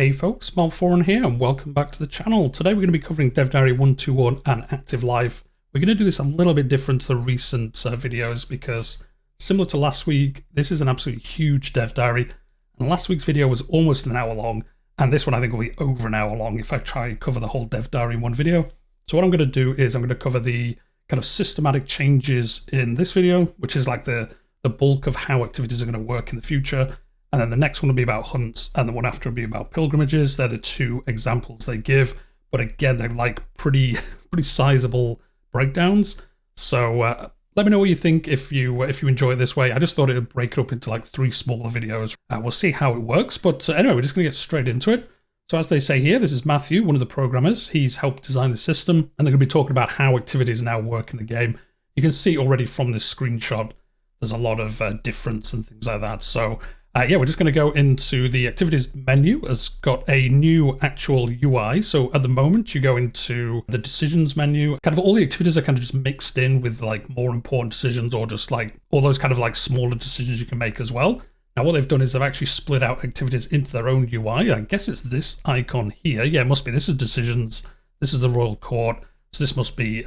Hey folks, Malforian here and welcome back to the channel. Today we're going to be covering Dev Diary 121 and Active Life. We're going to do this a little bit different to the recent videos because similar to last week, this is an absolutely huge Dev Diary. And last week's video was almost an hour long and this one I think will be over an hour long if I try and cover the whole Dev Diary in one video. So what I'm going to do is I'm going to cover the kind of systematic changes in this video, which is like the bulk of how activities are going to work in the future. And then the next one will be about hunts, and the one after will be about pilgrimages. They're the two examples they give, but again, they're like pretty sizable breakdowns. So let me know what you think if you enjoy it this way. I just thought it would break it up into like 3 smaller videos. We'll see how it works, but anyway, we're just going to get straight into it. So as they say here, this is Matthew, one of the programmers. He's helped design the system, and they're going to be talking about how activities now work in the game. You can see already from this screenshot, there's a lot of difference and things like that. So yeah, we're just going to go into the activities menu. It's got a new actual UI. So at the moment, you go into the decisions menu. Kind of all the activities are kind of just mixed in with like more important decisions or just like all those kind of like smaller decisions you can make as well. Now, what they've done is they've actually split out activities into their own UI. I guess it's this icon here. Yeah, it must be. This is decisions. This is the Royal Court. So this must be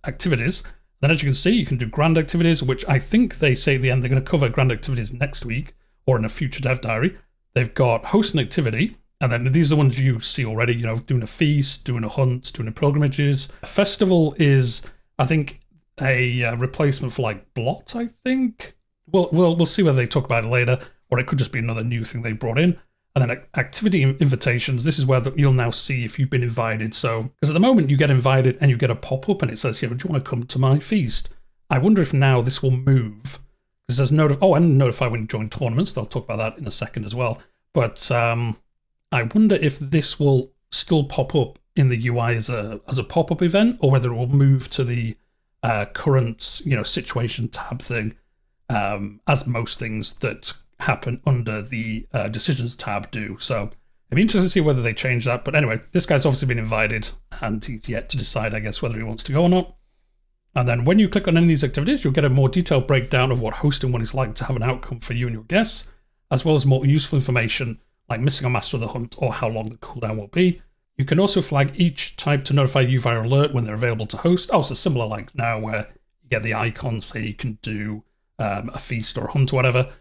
activities. Then as you can see, you can do grand activities, which I think they say at the end they're going to cover grand activities next week, or in a future Dev Diary. They've got host and activity, and then these are the ones you see already, you know, doing a feast, doing a hunt, doing a pilgrimages. A festival is, I think, a replacement for like blot, I think. We'll see whether they talk about it later, or it could just be another new thing they brought in. And then activity invitations, this is where you'll now see if you've been invited. So, because at the moment you get invited and you get a pop-up and it says, you know, do you want to come to my feast? I wonder if now this will move. It says and notify when you join tournaments. They'll talk about that in a second as well. But I wonder if this will still pop up in the UI as a pop-up event, or whether it will move to the current situation tab thing, as most things that happen under the decisions tab do. So it'd be interesting to see whether they change that. But anyway, this guy's obviously been invited, and he's yet to decide, I guess, whether he wants to go or not. And then when you click on any of these activities, you'll get a more detailed breakdown of what hosting one is like to have an outcome for you and your guests, as well as more useful information like missing a master of the hunt or how long the cooldown will be. You can also flag each type to notify you via alert when they're available to host. Oh, so similar like now where you get the icon, say you can do a feast or a hunt or whatever.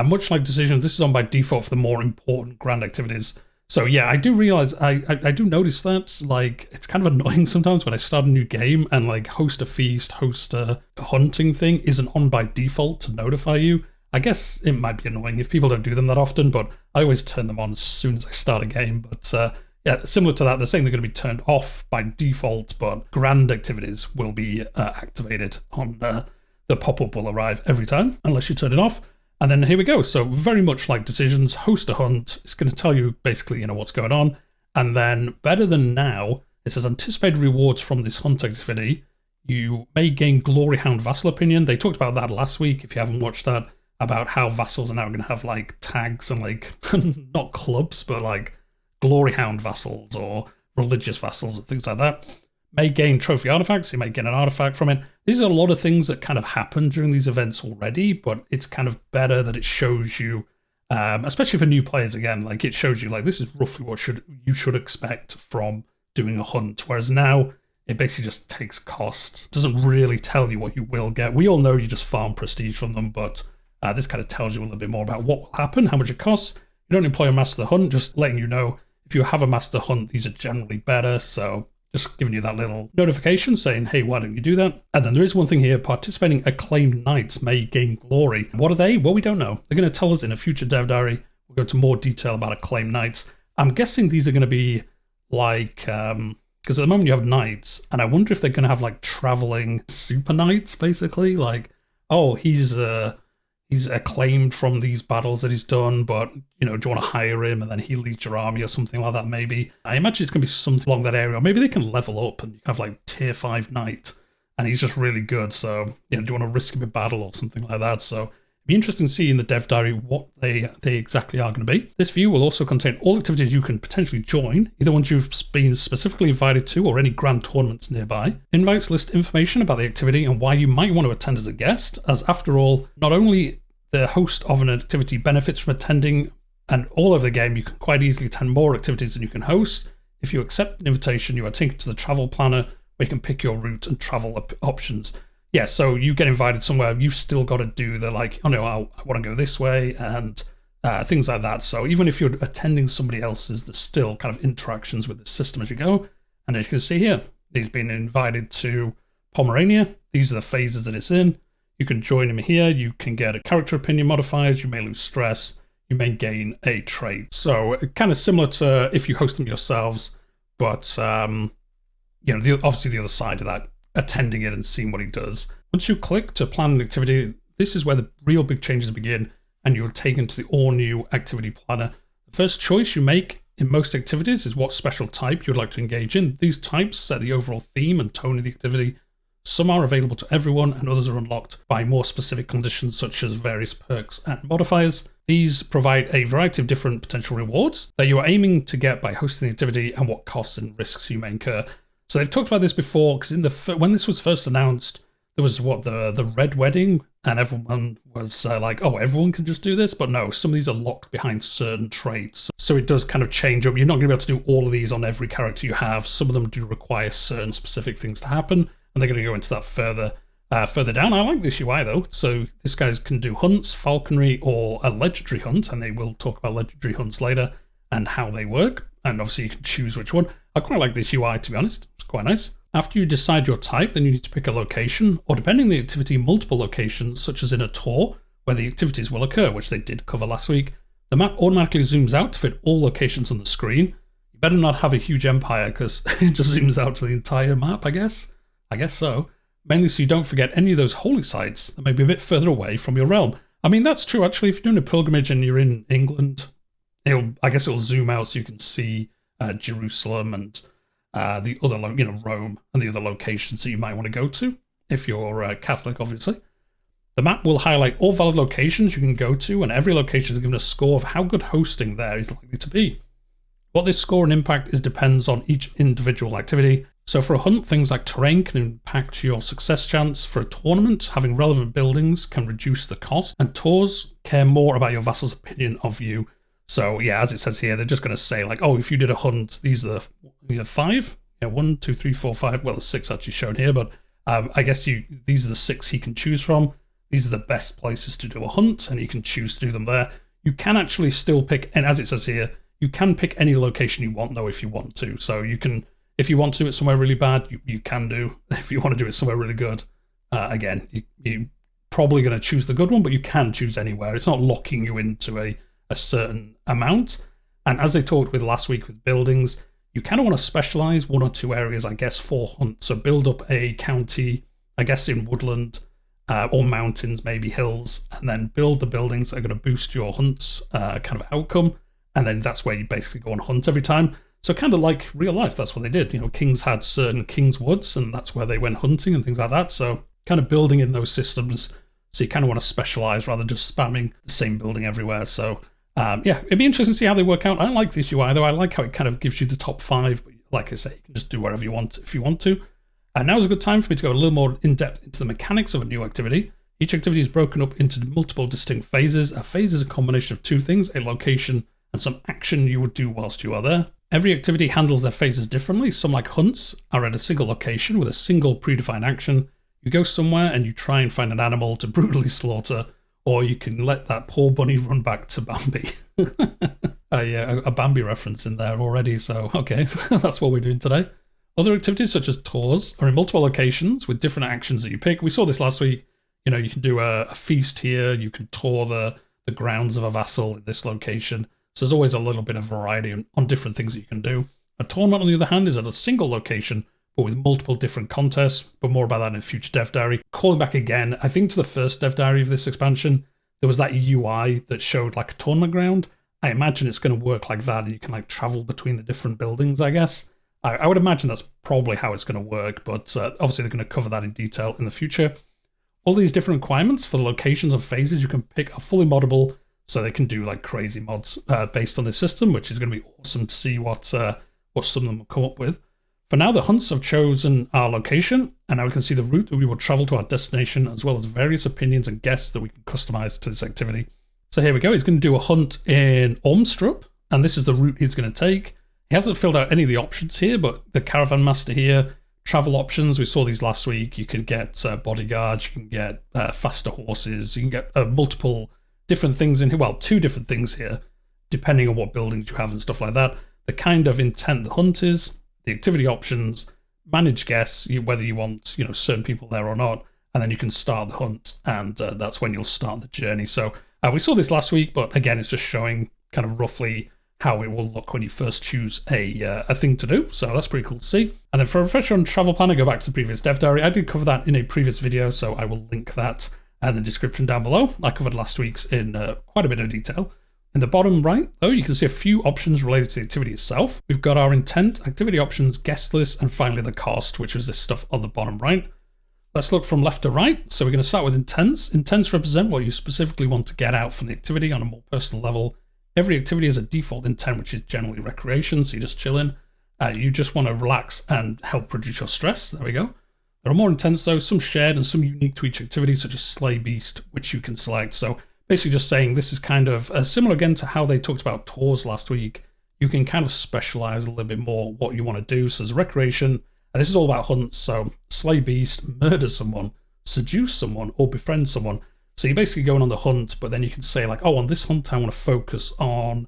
Much like decisions, this is on by default for the more important grand activities. So yeah, I do realize, I do notice that, like, it's kind of annoying sometimes when I start a new game and like host a feast, host a hunting thing isn't on by default to notify you. I guess it might be annoying if people don't do them that often, but I always turn them on as soon as I start a game. But yeah, similar to that, they're saying they're going to be turned off by default, but grand activities will be activated on the pop-up will arrive every time, unless you turn it off. And then here we go. So very much like decisions, host a hunt. It's going to tell you basically, what's going on. And then better than now, it says anticipated rewards from this hunt activity. You may gain Glory Hound vassal opinion. They talked about that last week, if you haven't watched that, about how vassals are now going to have like tags and like, not clubs, but like Glory Hound vassals or religious vassals and things like that. May gain trophy artifacts, you may get an artifact from it. These are a lot of things that kind of happen during these events already, but it's kind of better that it shows you, especially for new players again, like it shows you like this is roughly what you should expect from doing a hunt. Whereas now it basically just takes cost. It doesn't really tell you what you will get. We all know you just farm prestige from them, but this kind of tells you a little bit more about what will happen, how much it costs. You don't employ a master hunt, just letting you know if you have a master hunt, these are generally better. So just giving you that little notification saying, hey, why don't you do that? And then there is one thing here, participating acclaimed knights may gain glory. What are they? Well, we don't know. They're going to tell us in a future Dev Diary. We'll go into more detail about acclaimed knights. I'm guessing these are going to be like, because at the moment you have knights, and I wonder if they're going to have like traveling super knights, basically. Like, oh, he's acclaimed from these battles that he's done, but, do you want to hire him and then he leads your army or something like that, maybe? I imagine it's going to be something along that area. Or maybe they can level up and you have like tier 5 knight and he's just really good. So, do you want to risk him in battle or something like that? So it'd be interesting to see in the Dev Diary what they exactly are going to be. This view will also contain all activities you can potentially join, either ones you've been specifically invited to or any grand tournaments nearby. Invites list information about the activity and why you might want to attend as a guest, as after all, not only the host of an activity benefits from attending And all over the game, you can quite easily attend more activities than you can host. If you accept an invitation, you are taken to the travel planner where you can pick your route and travel options. Yeah, so you get invited somewhere, you've still got to do the like, oh no, I want to go this way and things like that. So even if you're attending somebody else's, there's still kind of interactions with the system as you go. And as you can see here, he's been invited to Pomerania. These are the phases that it's in. You can join him here. You can get a character opinion modifiers. You may lose stress. You may gain a trait. So kind of similar to if you host them yourselves, but obviously the other side of that, attending it and seeing what he does. Once you click to plan an activity, this is where the real big changes begin, and you're taken to the all-new activity planner. The first choice you make in most activities is what special type you'd like to engage in. These types set the overall theme and tone of the activity. Some are available to everyone, and others are unlocked by more specific conditions such as various perks and modifiers. These provide a variety of different potential rewards that you are aiming to get by hosting the activity and what costs and risks you may incur. So they've talked about this before, because when this was first announced, there was the red wedding, and everyone was like, oh, everyone can just do this. But no, some of these are locked behind certain traits. So it does kind of change up. You're not going to be able to do all of these on every character you have. Some of them do require certain specific things to happen, and they're going to go into that further down. I like this UI though. So this guy can do hunts, falconry, or a legendary hunt, and they will talk about legendary hunts later and how they work. And obviously you can choose which one. I quite like this UI, to be honest. It's quite nice. After you decide your type, then you need to pick a location, or depending on the activity, multiple locations, such as in a tour, where the activities will occur, which they did cover last week. The map automatically zooms out to fit all locations on the screen. You better not have a huge empire, because it just zooms out to the entire map, I guess. I guess so. Mainly so you don't forget any of those holy sites that may be a bit further away from your realm. I mean, that's true, actually. If you're doing a pilgrimage and you're in England, I guess it'll zoom out so you can see Jerusalem and the other, Rome and the other locations that you might want to go to, if you're Catholic, obviously. The map will highlight all valid locations you can go to, and every location is given a score of how good hosting there is likely to be. What this score and impact is depends on each individual activity. So for a hunt, things like terrain can impact your success chance. For a tournament, having relevant buildings can reduce the cost, and tours care more about your vassal's opinion of you. So yeah, as it says here, they're just going to say like, oh, if you did a hunt, these are the 5. Yeah, 1, 2, 3, 4, 5. Well, there's 6 actually shown here, but I guess these are the 6 he can choose from. These are the best places to do a hunt, and you can choose to do them there. You can actually still pick, and as it says here, you can pick any location you want though if you want to. So you can, if you want to do it somewhere really bad, you can do. If you want to do it somewhere really good, again, you're probably going to choose the good one, but you can choose anywhere. It's not locking you into a certain amount. And as they talked with last week with buildings, you kind of want to specialize 1 or 2 areas, I guess, for hunt. So build up a county, I guess, in woodland or mountains, maybe hills, and then build the buildings that are going to boost your hunt's kind of outcome. And then that's where you basically go on hunt every time. So kind of like real life, that's what they did. Kings had certain King's Woods, and that's where they went hunting and things like that. So kind of building in those systems. So you kind of want to specialize rather than just spamming the same building everywhere. So yeah, it'd be interesting to see how they work out. I like this UI though. I like how it kind of gives you the top 5. But like I say, you can just do whatever you want if you want to. And now's a good time for me to go a little more in depth into the mechanics of a new activity. Each activity is broken up into multiple distinct phases. A phase is a combination of 2 things, a location and some action you would do whilst you are there. Every activity handles their phases differently. Some, like hunts, are at a single location with a single predefined action. You go somewhere and you try and find an animal to brutally slaughter, or you can let that poor bunny run back to Bambi. A Bambi reference in there already, so okay, that's what we're doing today. Other activities such as tours are in multiple locations with different actions that you pick. We saw this last week. You can do a feast here, you can tour the grounds of a vassal at this location. So there's always a little bit of variety on different things that you can do. A tournament, on the other hand, is at a single location, but with multiple different contests, but more about that in a future dev diary. Calling back again, I think to the first dev diary of this expansion, there was that UI that showed like a tournament ground. I imagine it's going to work like that, and you can like travel between the different buildings, I guess. I would imagine that's probably how it's going to work, but obviously they're going to cover that in detail in the future. All these different requirements for the locations and phases you can pick are fully moddable, so they can do like crazy mods based on this system, which is going to be awesome to see what some of them will come up with. For now, the hunts have chosen our location, and now we can see the route that we will travel to our destination, as well as various opinions and guests that we can customize to this activity. So here we go. He's going to do a hunt in Ormstrup, and this is the route he's going to take. He hasn't filled out any of the options here, but the Caravan Master here, travel options, we saw these last week. You can get bodyguards, you can get faster horses, you can get multiple different things in here. Well, 2 different things here, depending on what buildings you have and stuff like that. The kind of intent the hunt is, the activity options, manage guests, whether you want certain people there or not, and then you can start the hunt, and that's when you'll start the journey. So we saw this last week, but again, it's just showing kind of roughly how it will look when you first choose a thing to do. So that's pretty cool to see. And then for a refresher on travel planner, go back to the previous dev diary. I did cover that in a previous video, so I will link that in the description down below. I covered last week's in quite a bit of detail. In the bottom right, though, you can see a few options related to the activity itself. We've got our intent, activity options, guest list, and finally the cost, which is this stuff on the bottom right. Let's look from left to right. So we're going to start with intents. Intents represent what you specifically want to get out from the activity on a more personal level. Every activity has a default intent, which is generally recreation, so you're just chilling. You just want to relax and help reduce your stress. There we go. There are more intents, though, some shared and some unique to each activity, such as Slay Beast, which you can select. So basically just saying this is kind of similar again to how they talked about tours last week. You can kind of specialize a little bit more what you want to do. So there's recreation, and this is all about hunts. So Slay Beast, murder someone, seduce someone, or befriend someone. So you're basically going on the hunt, but then you can say like, oh, on this hunt I want to focus on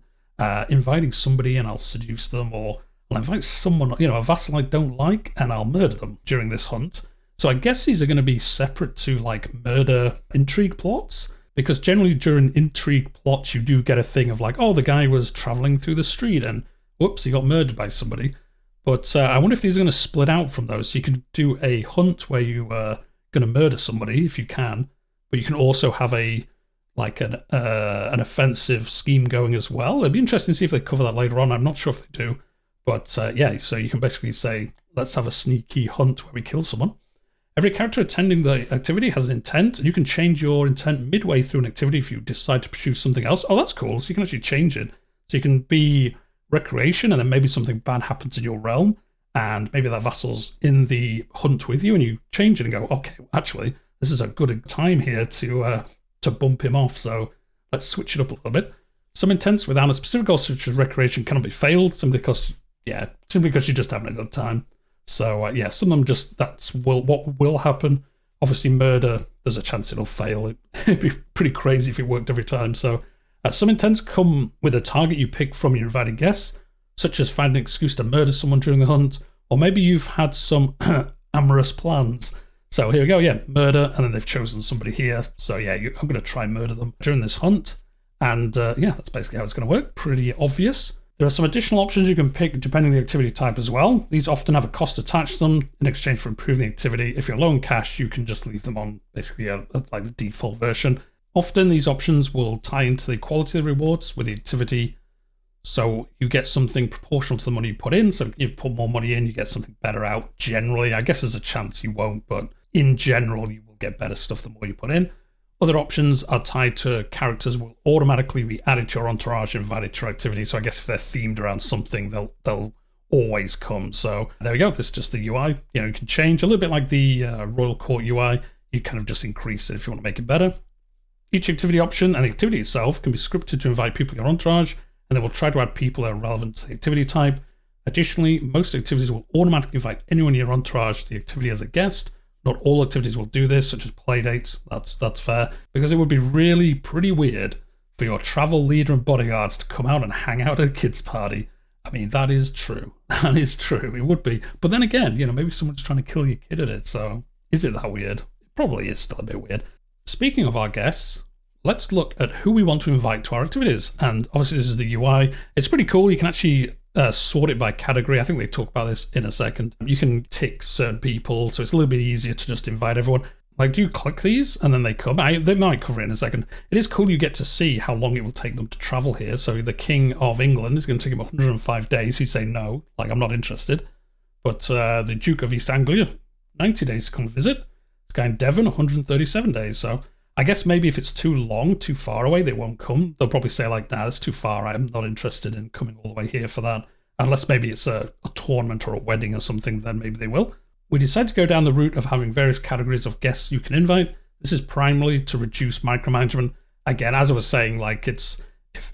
inviting somebody and I'll seduce them, or I'll invite someone, a vassal I don't like, and I'll murder them during this hunt. So I guess these are going to be separate to like murder intrigue plots, because generally during intrigue plots you do get a thing of like, oh, the guy was traveling through the street and whoops, he got murdered by somebody. But I wonder if these are going to split out from those. So you can do a hunt where you are going to murder somebody if you can, but you can also have an offensive scheme going as well. It'd be interesting to see if they cover that later on. I'm not sure if they do, but yeah. So you can basically say, let's have a sneaky hunt where we kill someone. Every character attending the activity has an intent, and you can change your intent midway through an activity if you decide to pursue something else. Oh, that's cool. So you can actually change it. So you can be recreation, and then maybe something bad happens in your realm, and maybe that vassal's in the hunt with you, and you change it and go, okay, actually, this is a good time here to bump him off, so let's switch it up a little bit. Some intents without a specific goal, such as recreation, cannot be failed, simply because you're just having a good time. So yeah, some of them just, what will happen. Obviously murder, there's a chance it'll fail. It'd be pretty crazy if it worked every time. So some intents come with a target you pick from your invited guests, such as finding an excuse to murder someone during the hunt, or maybe you've had some amorous plans. So here we go, yeah, murder, and then they've chosen somebody here. So yeah, I'm going to try and murder them during this hunt. And yeah, that's basically how it's going to work. Pretty obvious. There are some additional options you can pick depending on the activity type as well. These often have a cost attached to them in exchange for improving the activity. If you're low on cash, you can just leave them on basically like the default version. Often these options will tie into the quality of the rewards with the activity. So you get something proportional to the money you put in. So if you put more money in, you get something better out. Generally, I guess there's a chance you won't, but in general, you will get better stuff the more you put in. Other options are tied to characters will automatically be added to your entourage and invited to your activity. So I guess if they're themed around something, they'll always come. So there we go. This is just the UI. You can change a little bit like the Royal Court UI. You kind of just increase it if you want to make it better. Each activity option and the activity itself can be scripted to invite people in your entourage, and they will try to add people that are relevant to the activity type. Additionally, most activities will automatically invite anyone in your entourage to the activity as a guest. Not all activities will do this, such as playdates. That's fair, because it would be really pretty weird for your travel leader and bodyguards to come out and hang out at a kid's party. I mean, that is true. That is true. It would be. But then again, maybe someone's trying to kill your kid at it. So is it that weird? It probably is still a bit weird. Speaking of our guests, let's look at who we want to invite to our activities. And obviously this is the UI. It's pretty cool. You can actually sort it by category. I think they talk about this in a second. You can tick certain people, so it's a little bit easier to just invite everyone. Like, do you click these and then they come? They might cover it in a second. It is cool you get to see how long it will take them to travel here. So the King of England is going to take him 105 days. He'd say no, like I'm not interested. But the Duke of East Anglia, 90 days to come visit. This guy in Devon, 137 days. So I guess maybe if it's too long, too far away, they won't come. They'll probably say like, nah, that's too far. I'm not interested in coming all the way here for that. Unless maybe it's a tournament or a wedding or something, then maybe they will. We decided to go down the route of having various categories of guests you can invite. This is primarily to reduce micromanagement again, as I was saying, like it's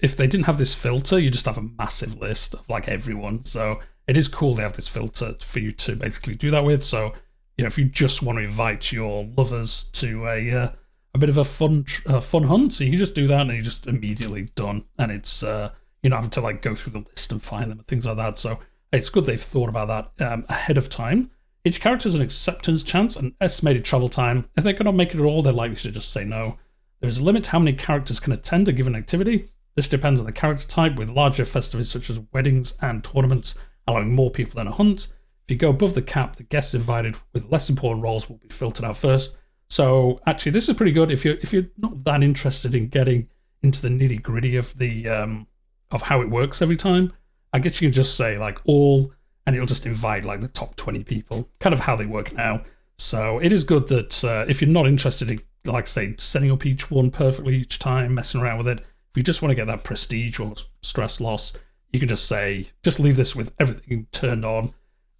if they didn't have this filter, you just have a massive list of like everyone. So it is cool they have this filter for you to basically do that with. So if you just want to invite your lovers to a bit of a fun hunt, so you can just do that and you're just immediately done, and it's you're not having to like go through the list and find them and things like that. So it's good they've thought about that ahead of time. Each character has an acceptance chance and estimated travel time. If they cannot make it at all, they're likely to just say no. There's a limit to how many characters can attend a given activity. This depends on the character type, with larger festivities such as weddings and tournaments allowing more people than a hunt. If you go above the cap, the guests invited with less important roles will be filtered out first. So actually, this is pretty good if you're not that interested in getting into the nitty gritty of the of how it works every time. I guess you can just say like all, and it'll just invite like the top 20 people, kind of how they work now. So it is good that if you're not interested in, like say, setting up each one perfectly each time, messing around with it, if you just want to get that prestige or stress loss, you can just say, just leave this with everything turned on,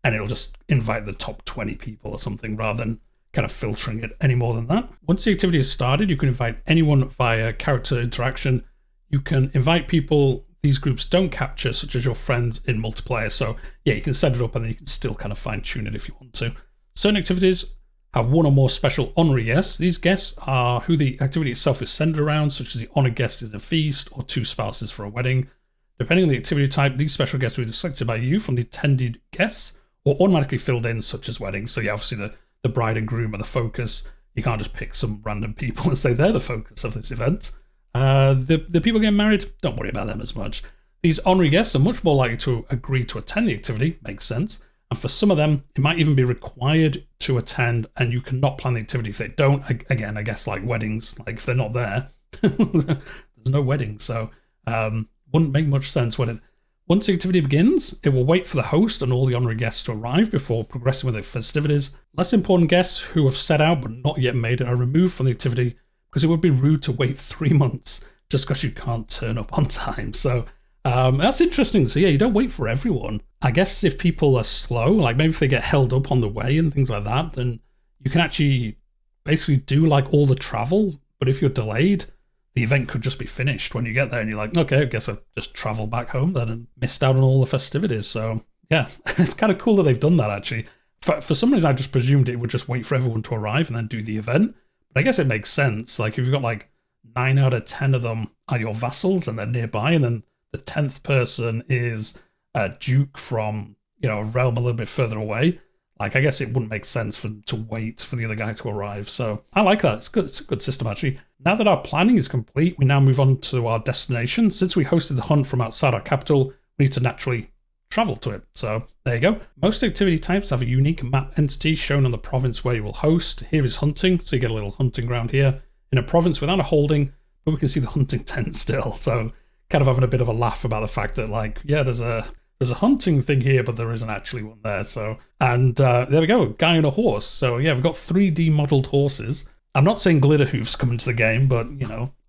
and it'll just invite the top 20 people or something, rather than kind of filtering it any more than that. Once the activity is started, you can invite anyone via character interaction. You can invite people these groups don't capture, such as your friends in multiplayer. So yeah, you can set it up and then you can still kind of fine tune it if you want to. Certain activities have one or more special honorary guests. These guests are who the activity itself is centered around, such as the honored guest is a feast or two spouses for a wedding. Depending on the activity type, these special guests will be selected by you from the attended guests or automatically filled in, such as weddings. So yeah, obviously the bride and groom are the focus. You can't just pick some random people and say they're the focus of this event. The people getting married, don't worry about them as much. These honorary guests are much more likely to agree to attend the activity, makes sense. And for some of them, it might even be required to attend, and you cannot plan the activity if they don't. Again, I guess like weddings, like if they're not there, there's no wedding. So wouldn't make much sense once the activity begins, it will wait for the host and all the honorary guests to arrive before progressing with the festivities. Less important guests who have set out but not yet made it are removed from the activity, because it would be rude to wait 3 months just because you can't turn up on time. So that's interesting. So yeah, you don't wait for everyone. I guess if people are slow, like maybe if they get held up on the way and things like that, then you can actually basically do like all the travel. But if you're delayed, the event could just be finished when you get there and you're like, okay, I guess I've just traveled back home then and missed out on all the festivities. So yeah, it's kind of cool that they've done that actually. For some reason, I just presumed it would just wait for everyone to arrive and then do the event. But I guess it makes sense. Like if you've got like 9 out of 10 of them are your vassals and they're nearby, and then the 10th person is a duke from, a realm a little bit further away. Like I guess it wouldn't make sense for them to wait for the other guy to arrive. So I like that. It's good. It's a good system actually. Now that our planning is complete, we now move on to our destination. Since we hosted the hunt from outside our capital, we need to naturally travel to it. So there you go. Most activity types have a unique map entity shown on the province where you will host. Here is hunting, so you get a little hunting ground here in a province without a holding, but we can see the hunting tent still. So kind of having a bit of a laugh about the fact that like, yeah, there's a hunting thing here, but there isn't actually one there. So, and there we go, guy on a horse. So yeah, we've got 3D modeled horses. I'm not saying glitter hoofs come into the game, but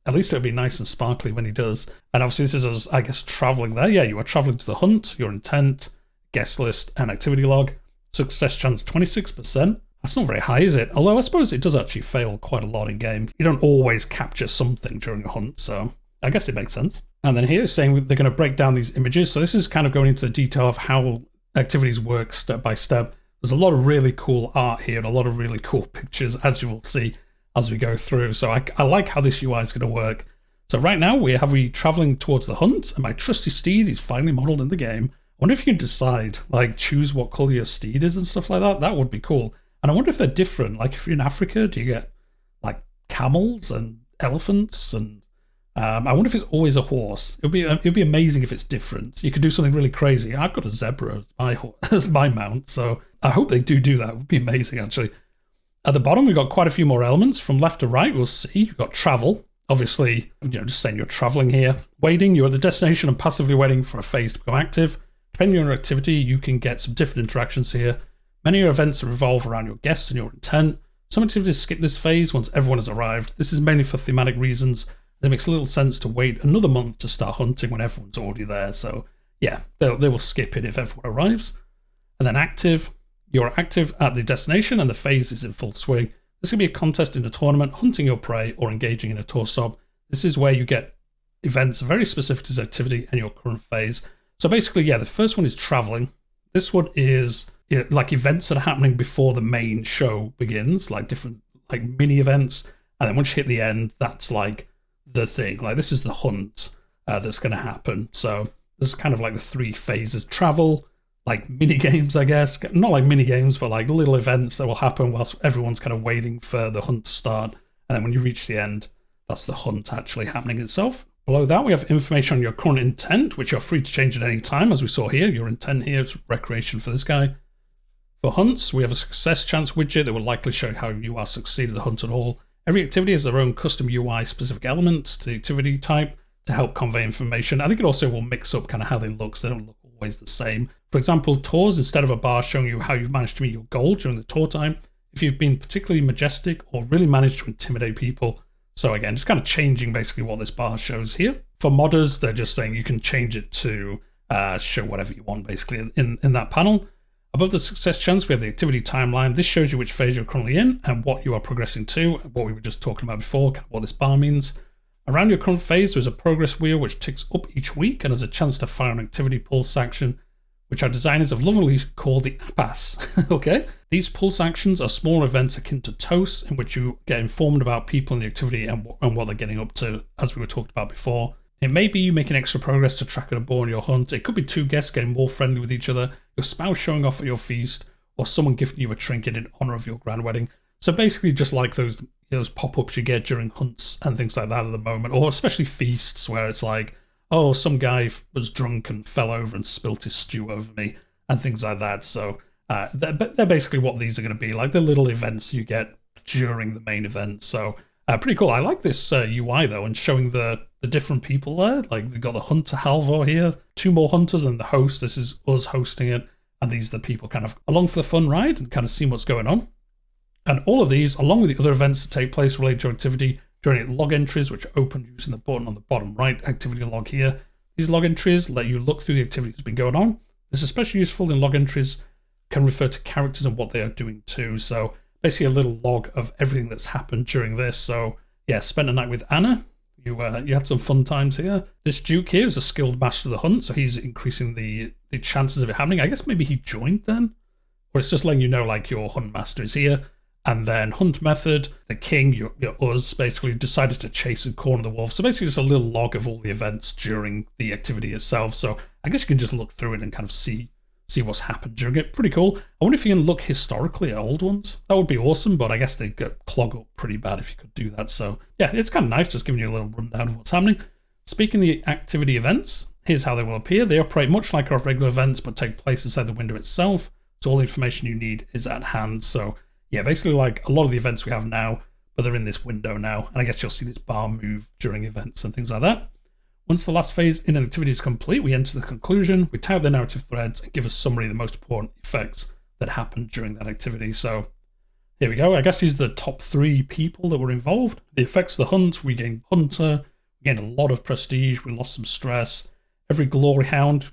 at least it'll be nice and sparkly when he does. And obviously this is us, I guess, traveling there. Yeah, you are traveling to the hunt, your intent, guest list, and activity log. Success chance 26%. That's not very high, is it? Although I suppose it does actually fail quite a lot in game. You don't always capture something during a hunt, so I guess it makes sense. And then here it's saying they're going to break down these images. So this is kind of going into the detail of how activities work step by step. There's a lot of really cool art here and a lot of really cool pictures, as you will see as we go through. So I like how this UI is going to work. So right now we traveling towards the hunt, and my trusty steed is finally modeled in the game. I wonder if you can decide, like choose what color your steed is and stuff like that. That would be cool. And I wonder if they're different. Like if you're in Africa, do you get like camels and elephants? And I wonder if it's always a horse. It'd be amazing if it's different. You could do something really crazy. I've got a zebra as my mount, so I hope they do that. It would be amazing actually. At the bottom, we've got quite a few more elements. From left to right, we'll see. You've got travel. Obviously, just saying you're traveling here. Waiting, you're at the destination and passively waiting for a phase to become active. Depending on your activity, you can get some different interactions here. Many of your events revolve around your guests and your intent. Some activities skip this phase once everyone has arrived. This is mainly for thematic reasons. It makes little sense to wait another month to start hunting when everyone's already there. So yeah, they will skip it if everyone arrives. And then active. You're active at the destination and the phase is in full swing. This can be a contest in a tournament, hunting your prey, or engaging in a tour stop. This is where you get events very specific to this activity and your current phase. So basically, yeah, the first one is traveling. This one is like events that are happening before the main show begins, like different like mini events. And then once you hit the end, that's like the thing. Like this is the hunt that's going to happen. So there's kind of like the 3 phases: travel, like mini games, I guess. Not like mini games, but like little events that will happen whilst everyone's kind of waiting for the hunt to start. And then when you reach the end, that's the hunt actually happening itself. Below that, we have information on your current intent, which you're free to change at any time. As we saw here, your intent here is recreation for this guy. For hunts, we have a success chance widget that will likely show how you are succeeded the hunt at all. Every activity has their own custom UI specific elements to the activity type to help convey information. I think it also will mix up kind of how they look, so they don't look always the same. For example, tours, instead of a bar showing you how you've managed to meet your goal during the tour time, if you've been particularly majestic or really managed to intimidate people. So again, just kind of changing basically what this bar shows here. For modders, they're just saying you can change it to show whatever you want basically in that panel. Above the success chance, we have the activity timeline. This shows you which phase you're currently in and what you are progressing to, what we were just talking about before, kind of what this bar means. Around your current phase, there's a progress wheel which ticks up each week and has a chance to fire an activity pulse action, which our designers have lovingly called the APAS. Okay? These pulse actions are small events akin to toasts in which you get informed about people in the activity and what they're getting up to, as we were talking about before. It may be you making extra progress to track a boar in your hunt. It could be 2 guests getting more friendly with each other, your spouse showing off at your feast, or someone gifting you a trinket in honor of your grand wedding. So basically just like those pop-ups you get during hunts and things like that at the moment, or especially feasts where it's like, oh, some guy was drunk and fell over and spilt his stew over me, and things like that. So they're basically what these are going to be, like the little events you get during the main event. So pretty cool. I like this UI though, and showing the different people there. Like we've got the hunter Halvor here, 2 more hunters and the host. This is us hosting it, and these are the people kind of along for the fun ride and kind of seeing what's going on. And all of these, along with the other events that take place related to activity, generate log entries, which open using the button on the bottom right activity log here. These log entries let you look through the activity that's been going on. This is especially useful in log entries, can refer to characters and what they are doing too. So basically a little log of everything that's happened during this. So yeah, spent a night with Anna. You had some fun times here. This Duke here is a skilled master of the hunt, so he's increasing the chances of it happening. I guess maybe he joined then, or it's just letting you know like your hunt master is here. And then hunt method, the king, your us, basically decided to chase and corner the wolf. So basically just a little log of all the events during the activity itself. So I guess you can just look through it and kind of see what's happened during it. Pretty cool. I wonder if you can look historically at old ones. That would be awesome, but I guess they'd clog up pretty bad if you could do that. So yeah, it's kind of nice just giving you a little rundown of what's happening. Speaking of the activity events, here's how they will appear. They operate much like our regular events, but take place inside the window itself. So all the information you need is at hand. So yeah, basically like a lot of the events we have now, but they're in this window now. And I guess you'll see this bar move during events and things like that. Once the last phase in an activity is complete, we enter the conclusion, we type the narrative threads and give a summary of the most important effects that happened during that activity. So here we go. I guess these are the top 3 people that were involved. The effects of the hunt, we gained hunter, we gained a lot of prestige, we lost some stress. Every glory hound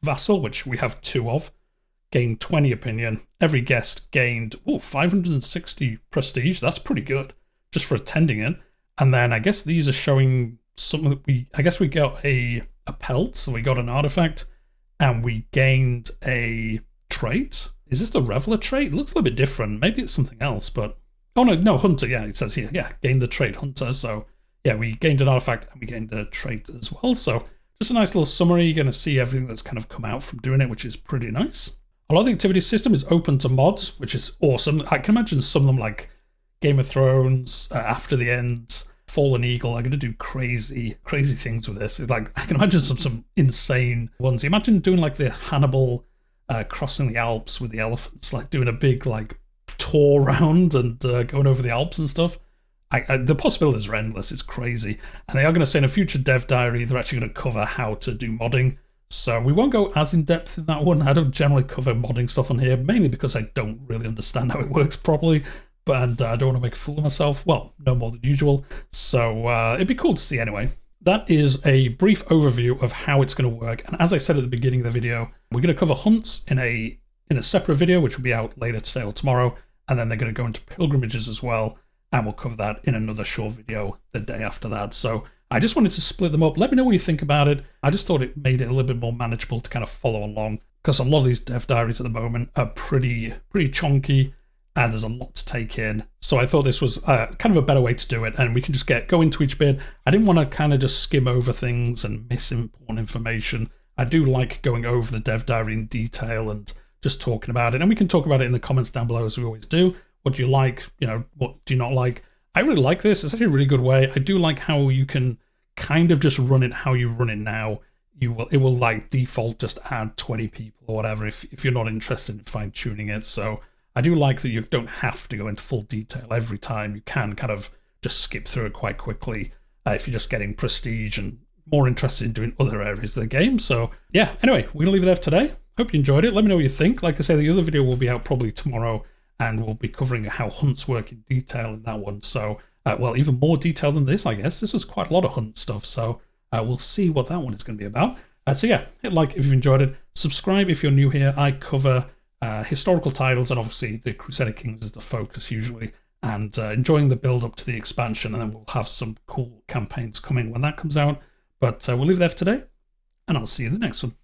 vassal, which we have 2 of, gained 20 opinion. Every guest gained 560 prestige. That's pretty good just for attending it. And then I guess these are showing something that we got a pelt, so we got an artifact, and we gained a trait. Is this the Reveler trait? It looks a little bit different. Maybe it's something else, but oh no, hunter. Yeah, it says here. Yeah, gained the trait hunter. So yeah, we gained an artifact and we gained a trait as well. So just a nice little summary. You're going to see everything that's kind of come out from doing it, which is pretty nice. A lot of the activity system is open to mods, which is awesome. I can imagine some of them like Game of Thrones, After the End, Fallen Eagle are going to do crazy things with this. Like I can imagine some insane ones. Imagine doing like the Hannibal crossing the Alps with the elephants, like doing a big like tour round and going over the Alps and stuff. The possibilities are endless. It's crazy. And they are going to say in a future dev diary, they're actually going to cover how to do modding. So we won't go as in-depth in that one. I don't generally cover modding stuff on here, mainly because I don't really understand how it works properly, and I don't want to make a fool of myself. Well, no more than usual. So it'd be cool to see anyway. That is a brief overview of how it's going to work. And as I said at the beginning of the video, we're going to cover hunts in a separate video, which will be out later today or tomorrow. And then they're going to go into pilgrimages as well. And we'll cover that in another short video the day after that. So I just wanted to split them up. Let me know what you think about it. I just thought it made it a little bit more manageable to kind of follow along, because a lot of these dev diaries at the moment are pretty chunky, and there's a lot to take in. So I thought this was kind of a better way to do it, and we can just go into each bit. I didn't want to kind of just skim over things and miss important information. I do like going over the dev diary in detail and just talking about it, and we can talk about it in the comments down below as we always do. What do you like? What do you not like? I really like this. It's actually a really good way. I do like how you can kind of just run it how you run it now. It will like default just add 20 people or whatever if you're not interested in fine tuning it. So I do like that you don't have to go into full detail every time. You can kind of just skip through it quite quickly if you're just getting prestige and more interested in doing other areas of the game. So yeah, anyway, we're gonna leave it there for today. Hope you enjoyed it. Let me know what you think. Like I say, the other video will be out probably tomorrow, and we'll be covering how hunts work in detail in that one. So, well, even more detail than this, I guess. This is quite a lot of hunt stuff, so we'll see what that one is going to be about. So yeah, hit like if you've enjoyed it. Subscribe if you're new here. I cover historical titles, and obviously the Crusader Kings is the focus usually, and enjoying the build up to the expansion, and then we'll have some cool campaigns coming when that comes out. But we'll leave it there for today, and I'll see you in the next one.